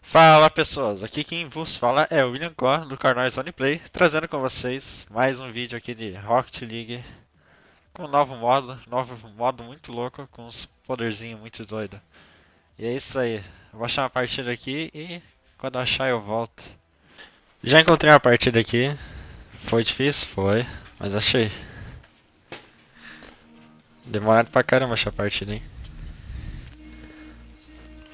Fala pessoas, aqui quem vos fala é o William Core do canal Zone Play, trazendo com vocês mais um vídeo aqui de Rocket League com um novo modo muito louco, com uns poderzinhos muito doido. E é isso aí, eu vou achar uma partida aqui e quando achar eu volto. Já encontrei uma partida aqui, foi difícil? Foi, mas achei. Demorado pra caramba achar a partida, hein?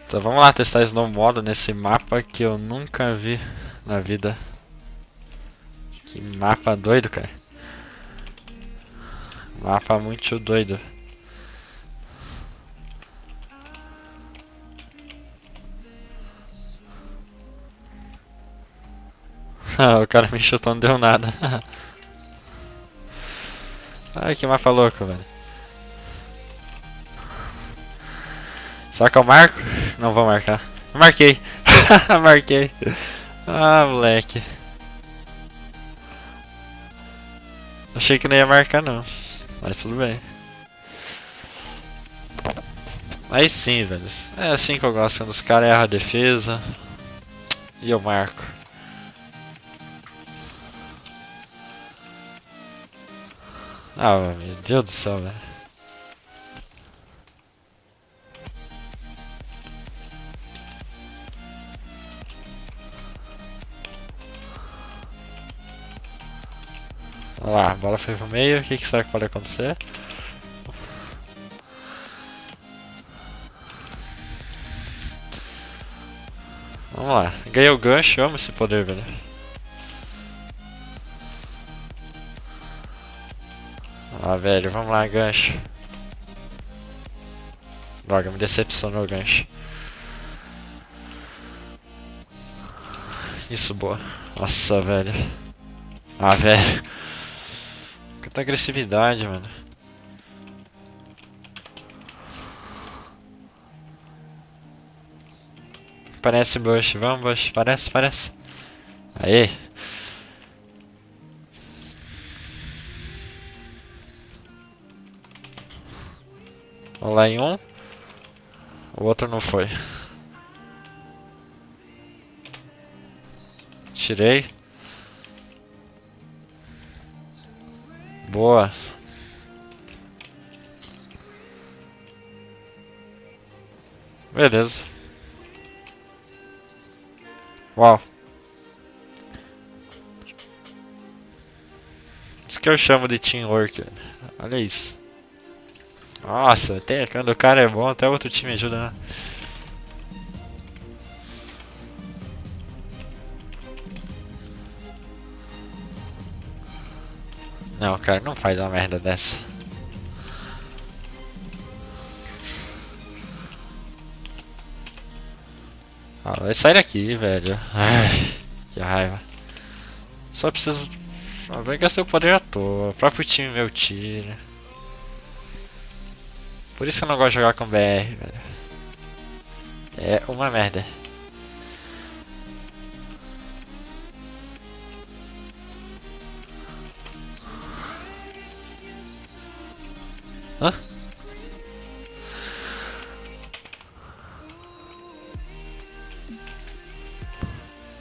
Então vamos lá testar esse novo modo nesse mapa que eu nunca vi na vida. Que mapa doido, cara. Mapa muito doido. O cara me chutou, não deu nada. Ai, que mapa louco, velho. Será que eu marco? Não vou marcar. Marquei. Marquei. Ah, moleque. Achei que não ia marcar, não. Mas tudo bem. Aí sim, velho. É assim que eu gosto, quando os caras erram a defesa. E eu marco. Ah, meu Deus do céu, velho. Vamos lá, a bola foi pro meio. O que será que pode acontecer? Vamos lá. Ganhei o gancho, eu amo esse poder, velho. Ah, velho, vamos lá, gancho. Droga, me decepcionou o gancho. Isso, boa. Nossa, velho. Ah, velho. Quanta agressividade, mano. Parece Bush. Vamos, Bush. Parece, parece. Aê. Vamos lá em um. O outro não foi. Tirei. Boa. Beleza. Uau. Isso que eu chamo de teamwork. Olha isso. Nossa, até quando o cara é bom, até outro time ajuda, né? Não, cara, não faz uma merda dessa. Ah, vai sair daqui, velho. Ai, que raiva. Só preciso. Vai gastar o poder à toa. O próprio time meu tira. Por isso que eu não gosto de jogar com BR, velho. É uma merda. Hã?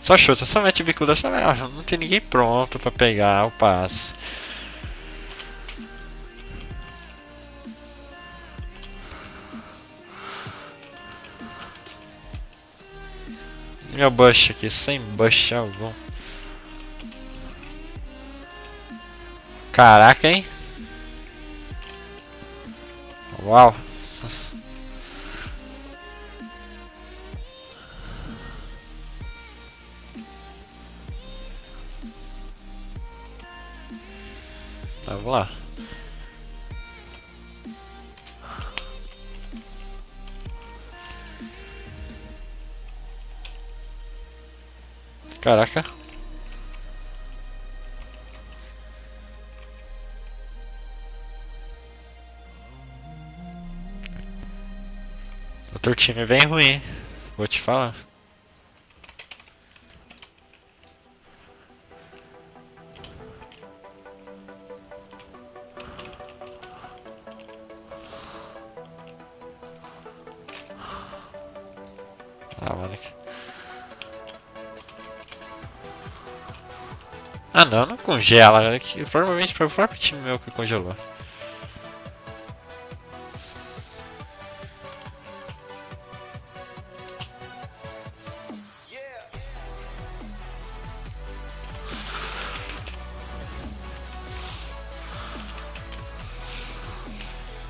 Só chuta, só mete bicuda, só não tem ninguém pronto pra pegar o passe. Meu bush aqui, sem bush algum. Caraca, hein? Uau. Vamos lá. Caraca. Outro time bem ruim, vou te falar. Ah, mano. Ah não, não congela. Provavelmente foi o próprio time meu que congelou.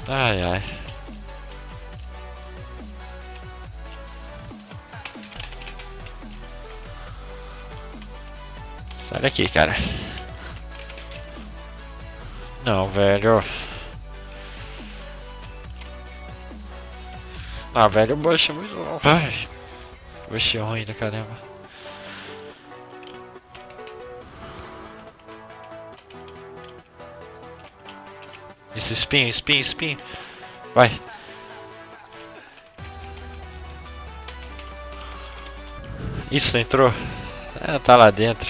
Ai ai. Sai daqui, cara. Não, velho. Ah, velho, o Bush é muito bom. Ai. Bush é ruim da caramba. Isso, espinho, espinho, espinho. Vai. Isso, entrou. Ah, tá lá dentro.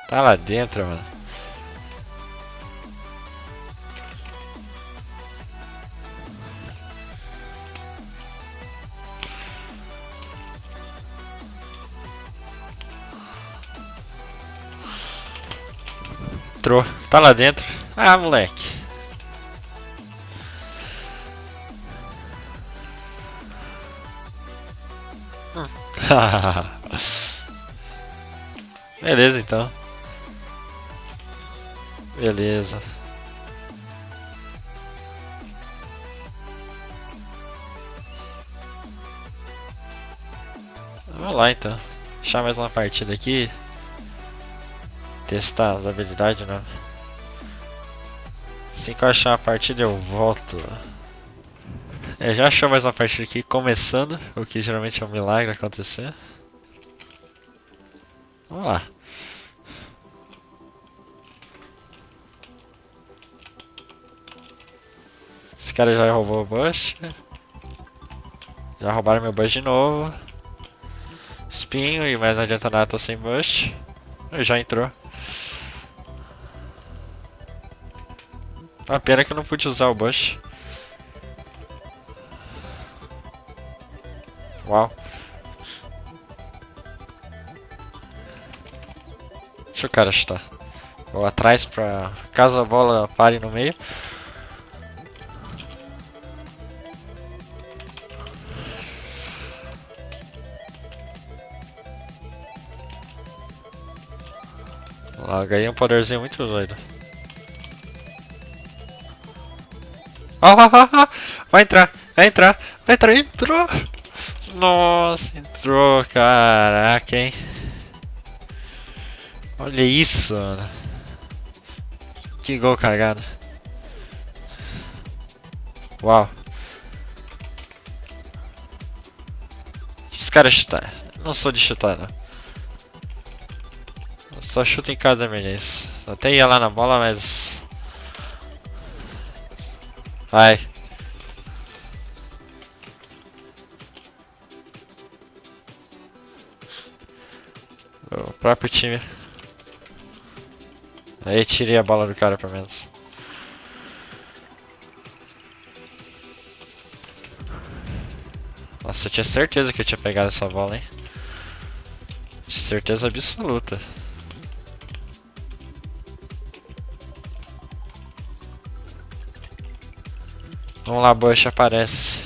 Tá lá dentro, mano. Entrou. Tá lá dentro. Ah, moleque. Beleza, então. Beleza. Vamos lá, então. Deixar mais uma partida aqui. Testar as habilidades, né? Assim que eu achar uma partida eu volto. Já achou mais uma partida aqui começando, o que geralmente é um milagre acontecer. Vamos lá. Esse cara já roubou o bush. Já roubaram meu bush de novo. Espinho, e mais não adianta nada, tô sem bush. Já entrou. A pena que eu não pude usar o bush. Uau. Deixa o cara chutar. Vou atrás pra caso a bola pare no meio. Lá, ganhei um poderzinho muito doido. Vai entrar, vai entrar, vai entrar, entrou! Nossa, entrou, caraca, hein? Olha isso, mano. Que gol carregado. Uau. Os caras chutar. Não sou de chutar, não. Eu só chuto em casa de emergência. Até ia lá na bola, mas... Vai. O próprio time. Aí tirei a bola do cara, pelo menos. Nossa, eu tinha certeza que eu tinha pegado essa bola, hein? Certeza absoluta. Vamos lá, Bush aparece.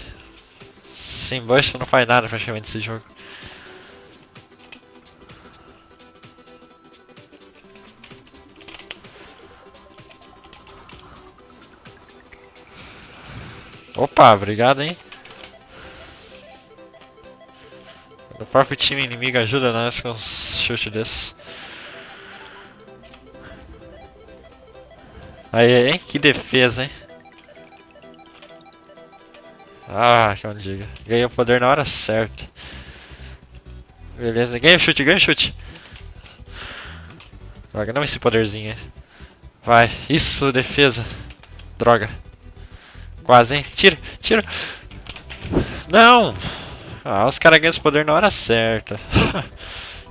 Sem Bush não faz nada praticamente esse jogo. Opa, obrigado, hein? O próprio time inimigo ajuda nós com uns chutes desses. Aí, hein? Que defesa, hein? Ah, que onde diga. Ganhei o poder na hora certa. Beleza, ganha o chute, ganha o chute. Droga, não esse poderzinho aí. Vai, isso, defesa. Droga. Quase, hein? Tira, tira. Não! Ah, os caras ganham esse poder na hora certa.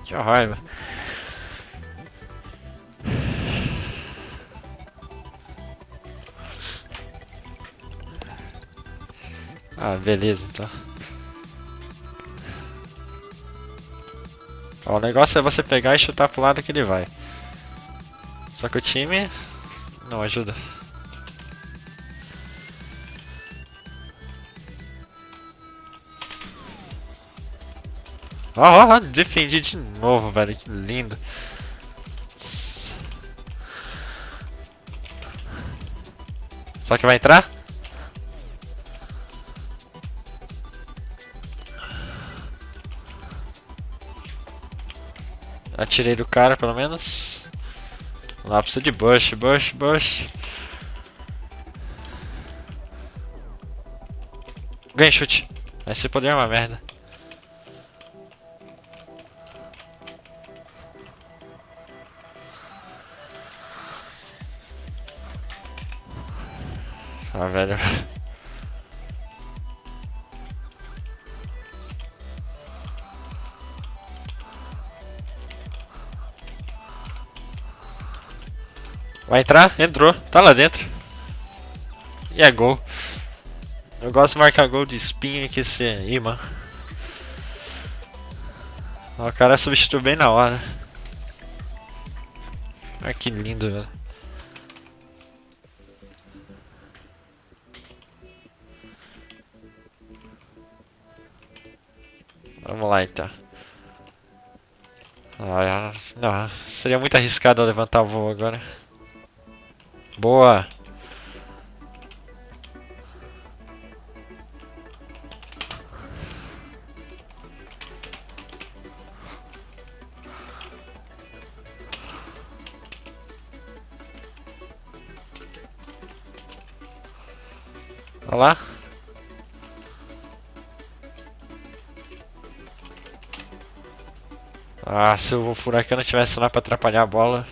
Que raiva. Ah, beleza então. Ó, o negócio é você pegar e chutar pro lado que ele vai. Só que o time não ajuda. Ó, defendi de novo, velho. Que lindo. Só que vai entrar? Atirei do cara, pelo menos. Lá precisa de bush. Ganhei chute. Esse poder é uma merda. Ah, velho. Vai entrar? Entrou. Tá lá dentro. E é gol. Eu gosto de marcar gol de espinho que esse imã. O cara substituiu bem na hora. Olha que lindo, velho. Vamos lá então. Ah, não, seria muito arriscado eu levantar o voo agora. Boa! Olha lá. Ah, se o furacão não tivesse lá pra atrapalhar a bola.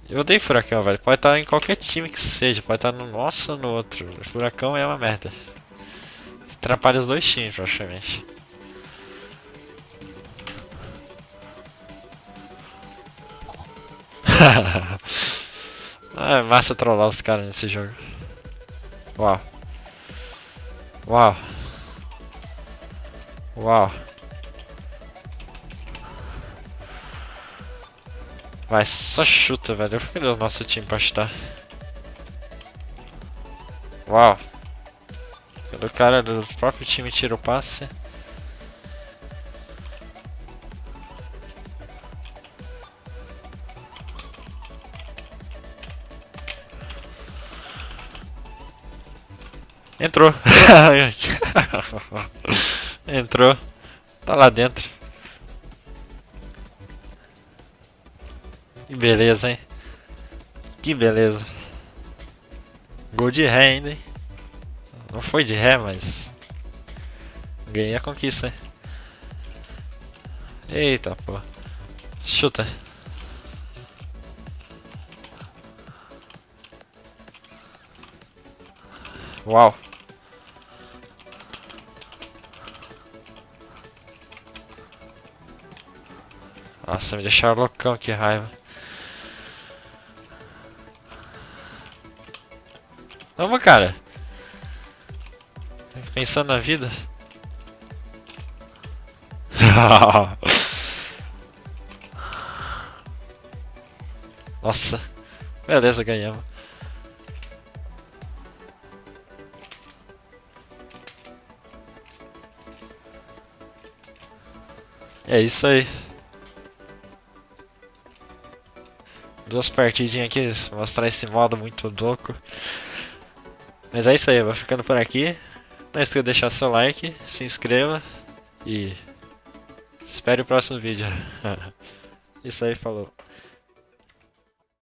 Eu odeio furacão, velho. Pode estar em qualquer time que seja. Pode estar no nosso ou no outro. O furacão é uma merda. Atrapalha os dois times, praticamente. É massa trollar os caras nesse jogo. Uau. Uau. Uau. Vai, só chuta, velho. Eu fico o nosso time pra chutar. Uau. Quando o cara do próprio time tira o passe. Entrou. Entrou. Tá lá dentro. Que beleza, hein? Que beleza. Gol de ré ainda, hein? Não foi de ré, mas... ganhei a conquista, hein? Eita, pô. Chuta. Uau. Nossa, me deixaram loucão, que raiva. Vamos, cara. Pensando na vida. Nossa. Beleza, ganhamos. É isso aí. Duas partidinhas aqui, mostrar esse modo muito louco. Mas é isso aí, eu vou ficando por aqui. Não esqueça de deixar seu like, se inscreva e espere o próximo vídeo. Isso aí, falou.